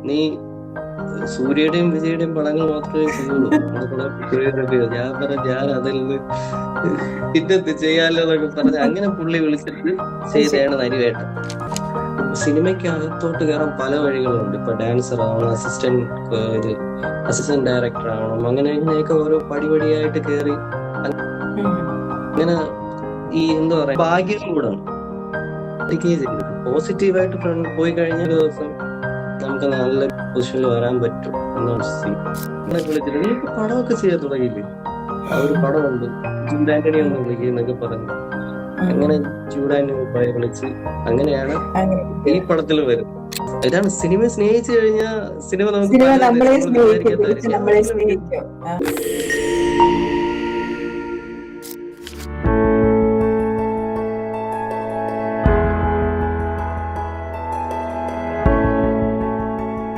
നീ സൂര്യയുടെയും വിജയുടെയും പടങ്ങൾ മാത്രമേ ചെയ്യുള്ളൂ. ഞാൻ പറഞ്ഞ ഞാൻ അതിൽ നിന്ന് പിന്നെന്ത് ചെയ്യാലോ എന്നൊക്കെ പറഞ്ഞ് അങ്ങനെ പുള്ളി വിളിച്ചിട്ട് ചെയ്തതാണ് നരിവേട്ടൻ. സിനിമയ്ക്ക് അകത്തോട്ട് കയറാൻ പല വഴികളുണ്ട്. ഇപ്പൊ ഡാൻസർ ആവണം, അസിസ്റ്റന്റ് ഡയറക്ടർ ആവണം, അങ്ങനെ ഇങ്ങനെയൊക്കെ ഓരോ പടിപടിയായിട്ട് കയറി അങ്ങനെ ഈ എന്താ പറയാ ഭാഗ്യം കൂടാണ്. പോസിറ്റീവായിട്ട് പോയി കഴിഞ്ഞ ഒരു ദിവസം നമുക്ക് നല്ല പൊസിഷനിൽ വരാൻ പറ്റും എന്നാണ് വിളിച്ചിട്ട് നിനക്ക് പടമൊക്കെ ചെയ്യാൻ തുടങ്ങിയില്ലേ? ആ ഒരു പടമുണ്ട് ചൂടാന്റണി ഒന്ന് വിളിക്കുന്നൊക്കെ പറഞ്ഞു. അങ്ങനെ ചൂടാന്റണി വിളിച്ച് അങ്ങനെയാണ് ഈ പടത്തിൽ വരും. ഇതാണ് സിനിമ സ്നേഹിച്ചു കഴിഞ്ഞാൽ സിനിമ നമുക്ക്